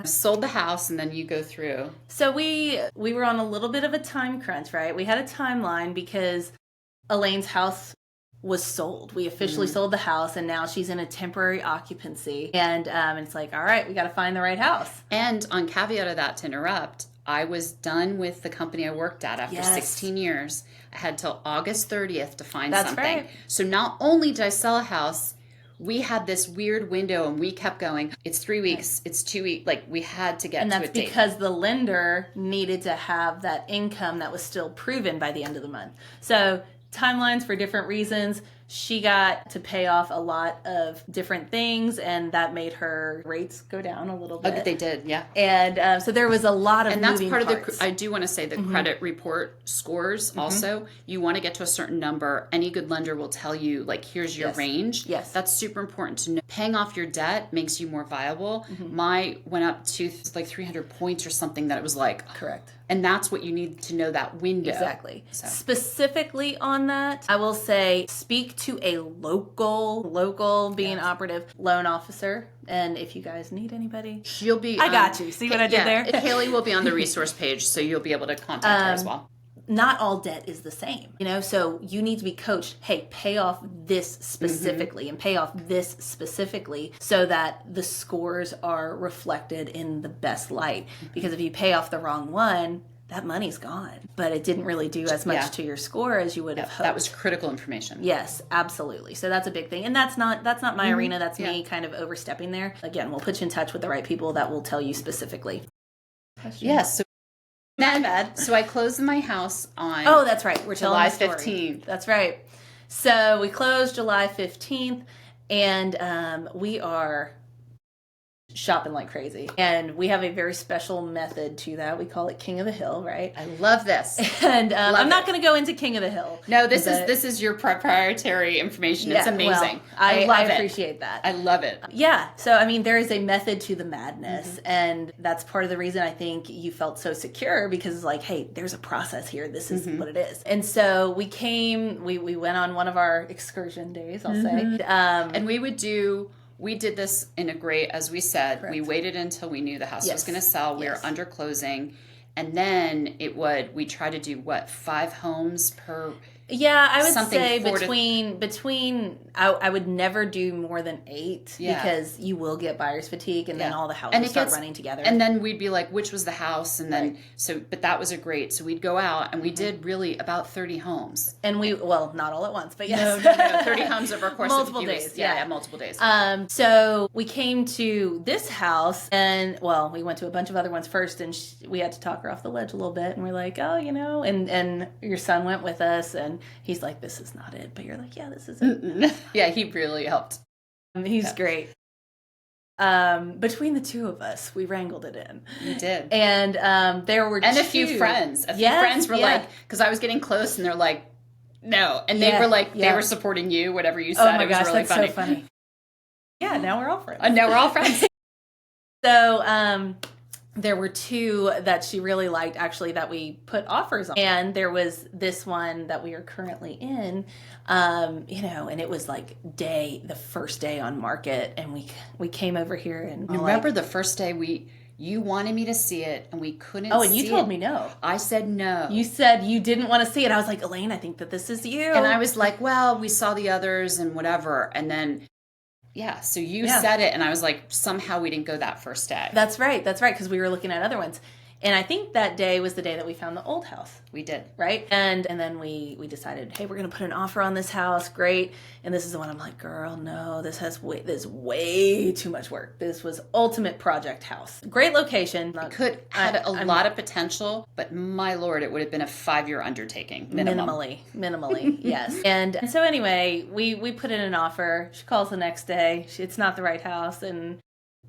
sold the house and then you go through. So we were on a little bit of a time crunch, right? We had a timeline because Elaine's house was sold. We officially sold the house, and now she's in a temporary occupancy. And it's like, all right, we got to find the right house. And on caveat of that, to interrupt, I was done with the company I worked at after 16 years. I had till August 30th to find something. Right. So not only did I sell a house, we had this weird window, and we kept going. It's 3 weeks. It's 2 weeks. Like, we had to get to a date. And that's because the lender needed to have that income that was still proven by the end of the month. So timelines for different reasons. She got to pay off a lot of different things, and that made her rates go down a little bit. Oh, they did, yeah. And so there was a lot of moving part parts. of the, I do want to say, the credit report scores also. You want to get to a certain number. Any good lender will tell you, like, here's your range. Yes. That's super important to know. Paying off your debt makes you more viable. My went up to like 300 points or something, that it was like. Correct. And that's what you need to know, that window. Exactly. So. Specifically on that, I will say, speak to a local being operative loan officer. And if you guys need anybody, she'll be. I got you. See what I did there? Kalie will be on the resource page, so you'll be able to contact her as well. Not all debt is the same, so you need to be coached. Hey, pay off this specifically and pay off this specifically, so that the scores are reflected in the best light. Because if you pay off the wrong one, that money's gone, but it didn't really do as much to your score as you would have hoped. That was critical information. Yes, absolutely. So that's a big thing. And that's not my arena. That's me kind of overstepping there. Again, we'll put you in touch with the right people that will tell you specifically. Yes. So so I closed my house on. Oh, that's right. We're telling July 15th. That's right. So we closed July 15th, and we are shopping like crazy. And we have a very special method to that. We call it King of the Hill, right? I love this. And I'm not going to go into King of the Hill. No, this is your proprietary information. It's amazing. Well, I appreciate that. I love it. Yeah. So, I mean, there is a method to the madness. And that's part of the reason I think you felt so secure, because it's like, hey, there's a process here. This is what it is. And so we went on one of our excursion days, I'll say. And we did this in a great, as we said, we waited until we knew the house was going to sell. We were under closing. And then we try to do 5 homes per. Yeah, I would say between I would never do more than 8 because you will get buyer's fatigue, and then all the houses start running together. And then we'd be like, which was the house? And then but that was so we'd go out and we did really about 30 homes. And not all at once, but yes. No, 30 homes over a course multiple of a few days. Weeks. Yeah, multiple days. So we came to this house, and we went to a bunch of other ones first, and we had to talk her off the ledge a little bit, and we're like, and your son went with us, and he's like, this is not it. But you're like, yeah, this is it. Yeah, he really helped. He's great. Between the two of us, we wrangled it in. You did. And there were a few friends. A few friends were like, because I was getting close, and they're like, no. And they were like, they were supporting you, whatever you said. Oh my gosh, really that's so funny. Yeah, now we're all friends. Now we're all friends. So, there were 2 that she really liked, actually, that we put offers on. And there was this one that we are currently in, and it was like the first day on market. And we came over here and remember the first day You wanted me to see it, and we couldn't Oh, and you see told it. me no. I said no. You said you didn't want to see it. I was like, Elaine, I think that this is you. And I was like, well, we saw the others and whatever. And then, yeah, so you said it, and I was like, somehow we didn't go that first day. That's right, because we were looking at other ones. And I think that day was the day that we found the old house. We did. Right? And then we decided, hey, we're going to put an offer on this house. Great. And this is the one I'm like, girl, no, this is way too much work. This was ultimate project house. Great location. It had a lot of potential, but my Lord, it would have been a 5-year undertaking. Minimally, yes. And so anyway, we put in an offer. She calls the next day. It's not the right house. And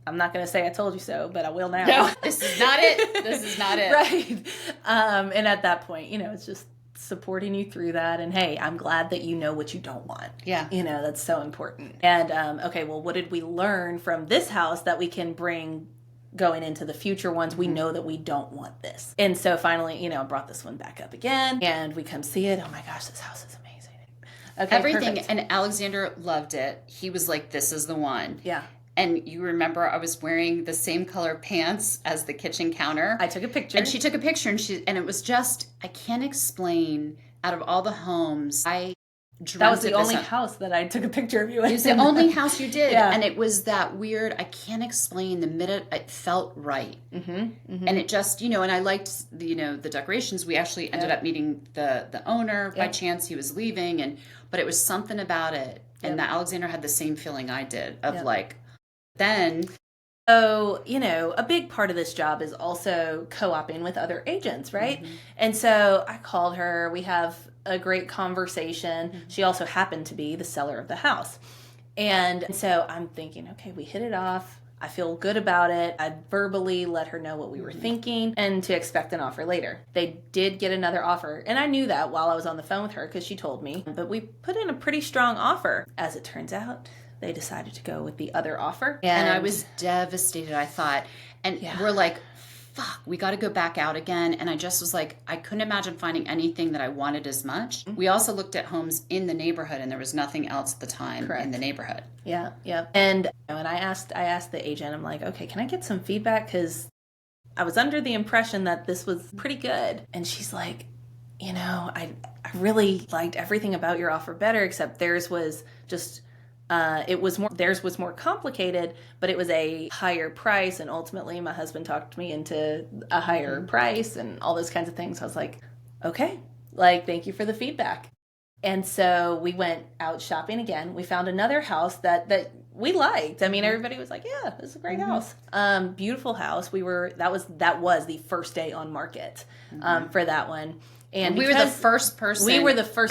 I'm not going to say I told you so, but I will now. No, this is not it. This is not it. Right. And at that point, it's just supporting you through that. And hey, I'm glad that you know what you don't want. Yeah. That's so important. And okay, well, what did we learn from this house that we can bring going into the future ones? We know that we don't want this. And so finally, I brought this one back up again, and we come see it. Oh my gosh, this house is amazing. Okay, everything. perfect. And Alexander loved it. He was like, this is the one. Yeah. And you remember I was wearing the same color pants as the kitchen counter. I took a picture. And she took a picture, and it was just, I can't explain, out of all the homes, I dreamt that was the of only house that I took a picture of you in. It was the only house you did. Yeah. And it was that weird, I can't explain, the minute it felt right. Mm-hmm, mm-hmm. And it just, and I liked, the decorations. We actually ended up meeting the owner by chance. He was leaving, but it was something about it. And that Alexander had the same feeling I did of like, then. So, a big part of this job is also co-oping with other agents, right? Mm-hmm. And so I called her. We have a great conversation. Mm-hmm. She also happened to be the seller of the house. And so I'm thinking, okay, we hit it off. I feel good about it. I verbally let her know what we were thinking and to expect an offer later. They did get another offer. And I knew that while I was on the phone with her because she told me. But we put in a pretty strong offer. As it turns out, they decided to go with the other offer. And I was devastated, I thought. And we're like, fuck, we got to go back out again. And I just was like, I couldn't imagine finding anything that I wanted as much. Mm-hmm. We also looked at homes in the neighborhood, and there was nothing else at the time in the neighborhood. Yeah. And I asked the agent, I'm like, okay, can I get some feedback? Because I was under the impression that this was pretty good. And she's like, I really liked everything about your offer better, except theirs was just... theirs was more complicated, but it was a higher price. And ultimately my husband talked me into a higher price and all those kinds of things. I was like, okay, thank you for the feedback. And so we went out shopping again. We found another house that we liked. I mean, everybody was like, yeah, this is a great house. Beautiful house. That was the first day on market, for that one. And we were the first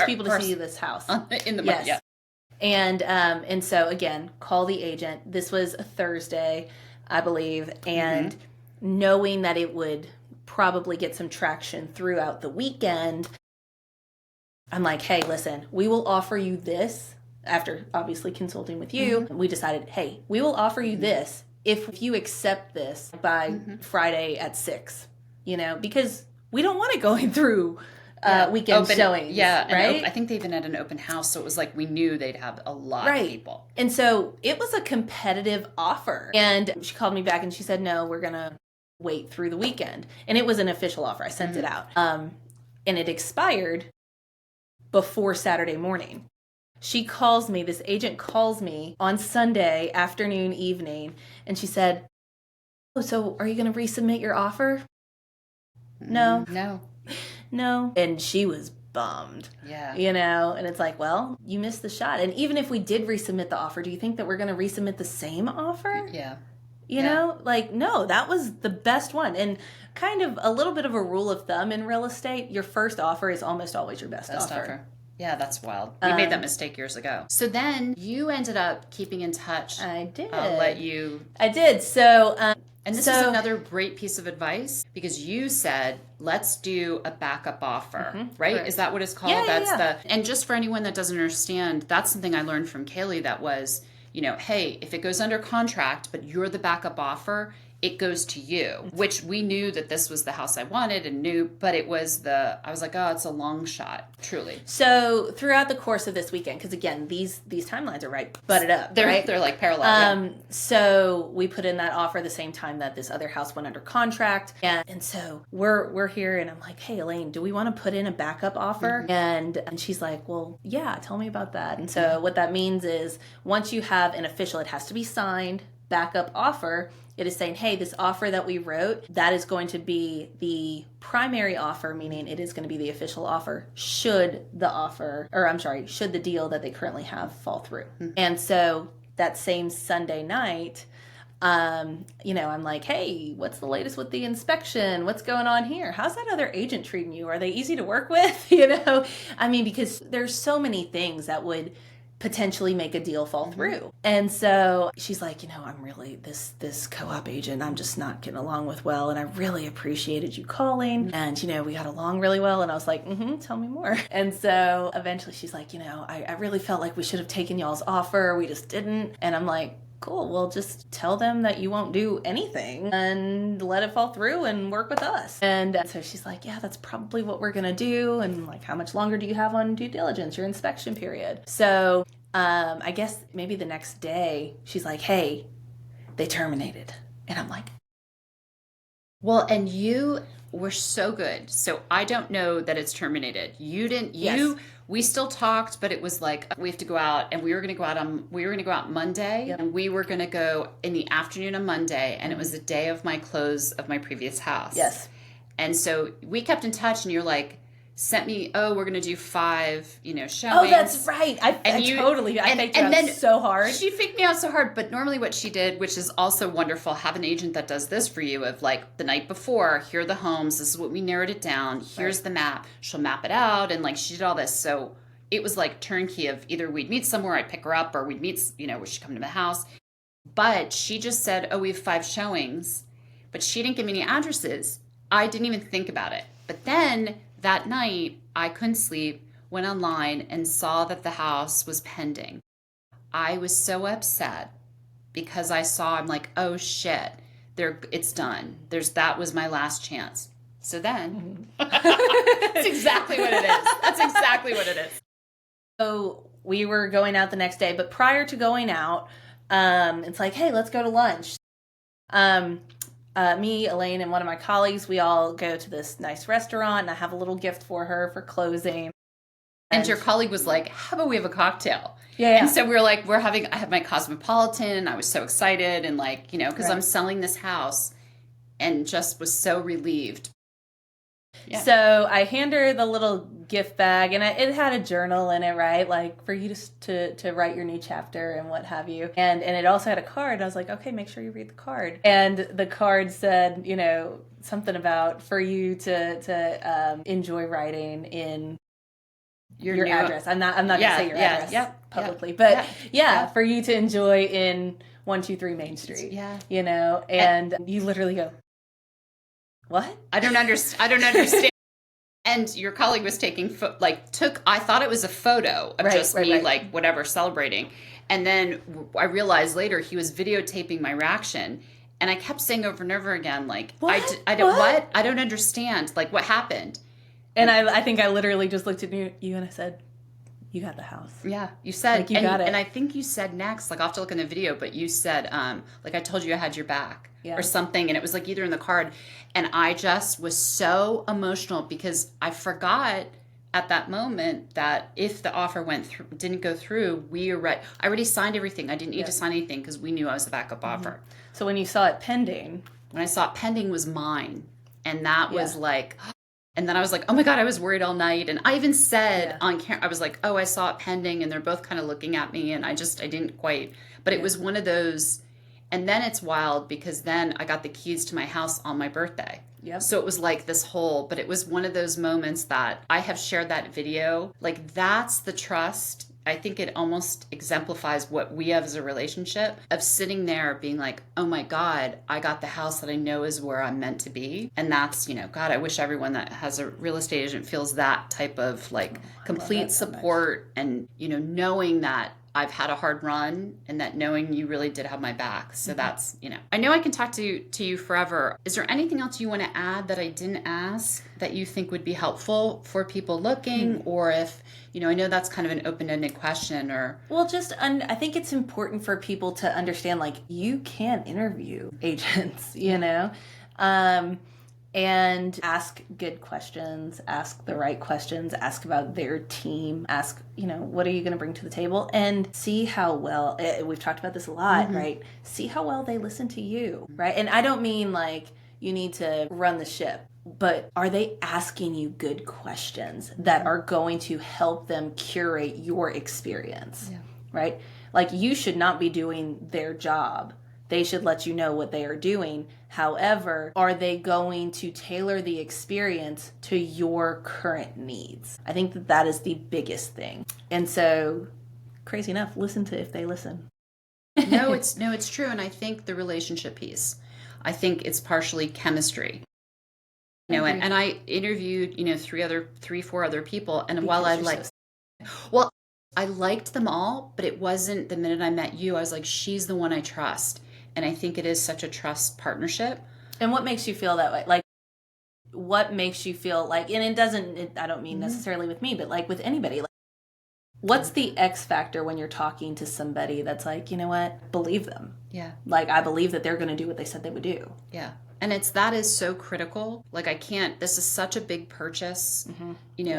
people to see this house in the market. Yes. And so again, call the agent. This was a Thursday, I believe, and knowing that it would probably get some traction throughout the weekend, I'm like, hey, listen, we will offer you this. After obviously consulting with you, we decided, hey, we will offer you this if you accept this by Friday at 6, because we don't want it going through weekend showings. Yeah, right? I think they even had an open house, so it was like we knew they'd have a lot of people. And so it was a competitive offer. And she called me back and she said, no, we're going to wait through the weekend. And it was an official offer. I sent it out. And it expired before Saturday morning. This agent calls me on Sunday afternoon, evening, and she said, oh, so are you going to resubmit your offer? No. And she was bummed. Yeah. And it's like, well, you missed the shot. And even if we did resubmit the offer, do you think that we're going to resubmit the same offer? Yeah. No, that was the best one. And kind of a little bit of a rule of thumb in real estate, your first offer is almost always your best offer. Yeah, that's wild. We made that mistake years ago. So then you ended up keeping in touch. I did. I did. So, and this is another great piece of advice because you said, let's do a backup offer, right? Correct. Is that what it's called? Yeah. And just for anyone that doesn't understand, that's something I learned from Kalie that was, hey, if it goes under contract, but you're the backup offer, it goes to you, which we knew that this was the house I wanted and knew, but I was like, oh, it's a long shot, truly. So throughout the course of this weekend, because again, these timelines are butted up, right? They're like parallel. Yeah. So we put in that offer the same time that this other house went under contract, and so we're here, and I'm like, hey Elaine, do we want to put in a backup offer? And she's like, well, yeah, tell me about that. And so what that means is once you have an official, it has to be signed backup offer. It is saying, hey, this offer that we wrote, that is going to be the primary offer, meaning it is going to be the official offer should the deal that they currently have fall through. And so that same Sunday night, I'm like, hey, what's the latest with the inspection? What's going on here? How's that other agent treating you? Are they easy to work with? Because there's so many things that would potentially make a deal fall through. And so she's like, I'm really this co-op agent I'm just not getting along with well, and I really appreciated you calling, and we got along really well. And I was like, tell me more. And so eventually she's like, I really felt like we should have taken y'all's offer, we just didn't. And I'm like, cool, well, just tell them that you won't do anything and let it fall through and work with us. And so she's like, yeah, that's probably what we're gonna do. And like, how much longer do you have on due diligence, your inspection period? So I guess maybe the next day she's like, hey, they terminated. And I'm like, well, and you were so good. So I don't know that it's terminated. You didn't, Yes. We still talked, but it was like, we have to go out, and we were going to go out Monday. Yep. And we were going to go in the afternoon on Monday. And it was the day of my close of my previous house. yes. And so we kept in touch, and you're like, sent me, we're going to do 5, showings. Oh, that's right. I faked you out so hard. She faked me out so hard. But normally what she did, which is also wonderful, have an agent that does this for you of like the night before, here are the homes. This is what we narrowed it down. Here's the map. She'll map it out. And like, she did all this. So it was like turnkey of either we'd meet somewhere, I'd pick her up, or we'd meet, where she'd come to the house. But she just said, we have 5 showings. But she didn't give me any addresses. I didn't even think about it. But then that night, I couldn't sleep, went online and saw that the house was pending. I was so upset because I'm like, oh shit, it's done. That was my last chance. So then, that's exactly what it is. That's exactly what it is. So we were going out the next day, but prior to going out, it's like, hey, let's go to lunch. Me, Elaine, and one of my colleagues, we all go to this nice restaurant, and I have a little gift for her for closing. And your colleague was like, how about we have a cocktail? Yeah. And so we were like, I have my Cosmopolitan. I was so excited. And like, because I'm selling this house, and just was so relieved. Yeah. So I hand her the little gift bag, and it had a journal in it, right? Like for you to write your new chapter and what have you. And it also had a card. I was like, okay, make sure you read the card. And the card said, something about for you to enjoy writing in your address. I'm not gonna say your address publicly, but for you to enjoy in 123 Main Street. Yeah. And you literally go, what? I don't understand. And your colleague was taking, I thought it was a photo of me, like, whatever, celebrating. And then I realized later he was videotaping my reaction. And I kept saying over and over again, like, what? I don't understand. Like, what happened? And I think I literally just looked at you and I said, you got the house. Yeah, you said, like, you got it. And I think you said next, like, I'll have to look in the video, but you said, like, I told you I had your back. Yeah. Or something, and it was like either in the card, and I just was so emotional because I forgot at that moment that if the offer didn't go through, I already signed everything. I didn't need to sign anything because we knew I was the backup offer. So when you saw it pending, when I saw it pending was mine, and that was like, and then I was like, oh my god, I was worried all night, and I even said on camera, I was like, I saw it pending, and they're both kind of looking at me, and I didn't quite, but it was one of those. And then it's wild because then I got the keys to my house on my birthday. Yep. So it was like this but it was one of those moments that I have shared that video. Like, that's the trust. I think it almost exemplifies what we have as a relationship of sitting there being like, oh my God, I got the house that I know is where I'm meant to be. And that's, God, I wish everyone that has a real estate agent feels that type of like complete support and, knowing that I've had a hard run and that knowing you really did have my back. So that's, I know I can talk to you forever. Is there anything else you want to add that I didn't ask that you think would be helpful for people looking? Or if, I know that's kind of an open-ended question or. Well, I think it's important for people to understand, like, you can interview agents, and ask good questions, ask the right questions, ask about their team, ask, what are you going to bring to the table, and see how well, we've talked about this a lot, right? See how well they listen to you, right? And I don't mean like you need to run the ship, but are they asking you good questions that are going to help them curate your experience, right? Like, you should not be doing their job. They should let you know what they are doing. However, are they going to tailor the experience to your current needs? I think that is the biggest thing. And so, crazy enough, listen to if they listen. No, it's true. And I think the relationship piece, I think it's partially chemistry. And I interviewed, four other people. And while I liked them all, but it wasn't the minute I met you, I was like, she's the one I trust. And I think it is such a trust partnership. And what makes you feel that way? Like, what makes you feel like, and I don't mean necessarily with me, but like with anybody, like, what's the X factor when you're talking to somebody that's like, you know what, believe them. Yeah. Like, I believe that they're going to do what they said they would do. Yeah. And that is so critical. Like, this is such a big purchase,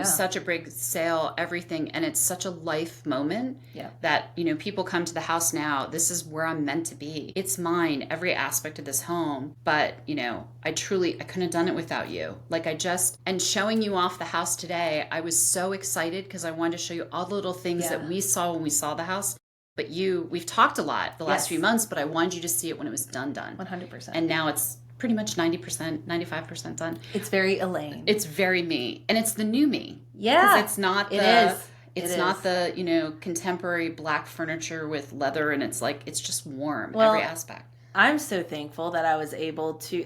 such a big sale, everything. And it's such a life moment that, people come to the house now. This is where I'm meant to be. It's mine, every aspect of this home. But, I couldn't have done it without you. Like, and showing you off the house today, I was so excited because I wanted to show you all the little things that we saw when we saw the house. But we've talked a lot the last few months, but I wanted you to see it when it was done. 100%. And now it's pretty much 90%, 95% done. It's very Elaine. It's very me. And it's the new me. Yeah. It's not the contemporary black furniture with leather, and it's like, it's just warm, every aspect. I'm so thankful that I was able to,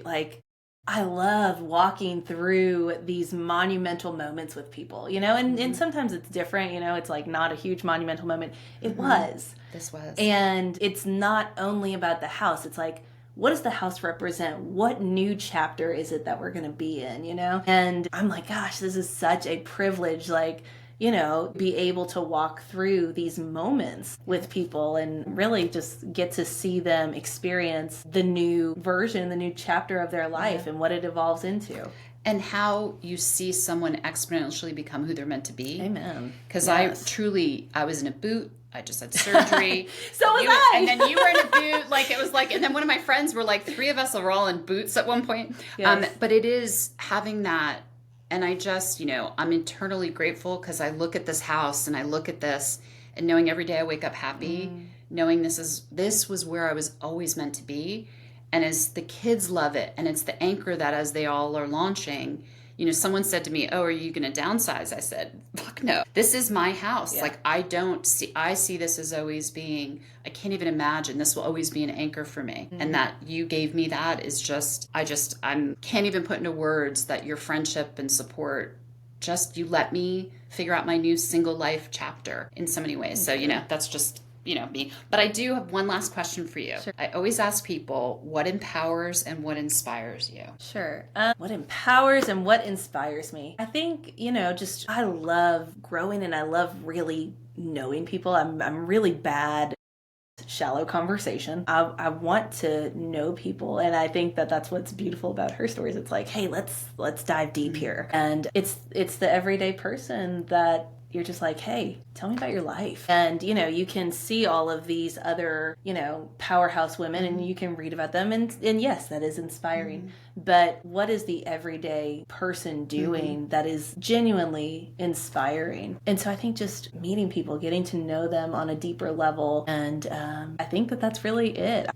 I love walking through these monumental moments with people, and sometimes it's different, it's like not a huge monumental moment. It was. This was. And it's not only about the house. It's like, what does the house represent? What new chapter is it that we're going to be in, And I'm like, gosh, this is such a privilege, be able to walk through these moments with people and really just get to see them experience the new version, the new chapter of their life and what it evolves into. And how you see someone exponentially become who they're meant to be. Amen. Because I was in a boot. I just had surgery. So was I. And then you were in a boot. It was and then one of my friends were three of us were all in boots at one point. Yes. But it is having that. And I just, I'm internally grateful because I look at this house and I look at this and knowing every day I wake up happy, knowing this was where I was always meant to be. And as the kids love it, and it's the anchor that as they all are launching, someone said to me, oh, are you going to downsize? I said, fuck no. This is my house. Yeah. I see this as always being, I can't even imagine this will always be an anchor for me. And that you gave me that is just, I can't even put into words that your friendship and support, just you let me figure out my new single life chapter in so many ways. So, that's just, me. But I do have one last question for you. Sure. I always ask people what empowers and what inspires you. Sure. What empowers and what inspires me? I think, I love growing and I love really knowing people. I'm really bad at shallow conversation. I want to know people, and I think that that's what's beautiful about Herstories. It's like, hey, let's dive deep here. And it's the everyday person that you're just like, hey, tell me about your life. And, you can see all of these other, powerhouse women and you can read about them. And yes, that is inspiring. But what is the everyday person doing that is genuinely inspiring? And so I think just meeting people, getting to know them on a deeper level. And I think that that's really it.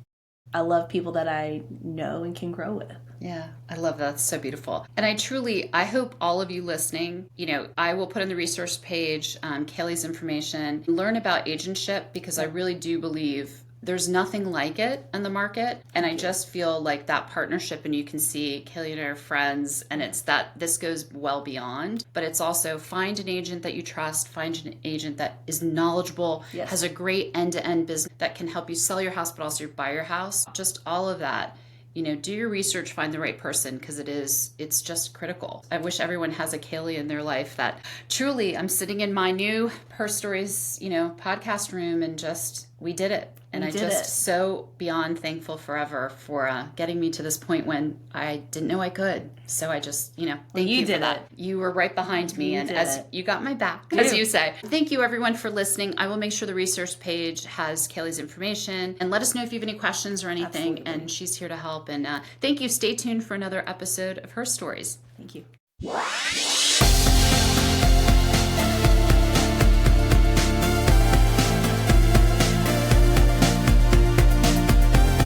I love people that I know and can grow with. Yeah, I love that. It's so beautiful. And I hope all of you listening, I will put on the resource page Kalie's information, learn about AgentShip, because I really do believe there's nothing like it in the market. And I just feel like that partnership, and you can see Kalie and I are friends, and it's that this goes well beyond, but it's also find an agent that you trust, find an agent that is knowledgeable, has a great end-to-end business that can help you sell your house, but also buy your house. Just all of that. Do your research, find the right person, because it's just critical. I wish everyone has a Kalie in their life that truly, I'm sitting in my new Herstories, podcast room, and we did it. And I just so beyond thankful forever for getting me to this point when I didn't know I could. So I just, thank you for that. You were right behind me, and as you got my back, as you say. Thank you, everyone, for listening. I will make sure the research page has Kalie's information, and let us know if you have any questions or anything. Absolutely. And she's here to help. And thank you. Stay tuned for another episode of Herstories. Thank you.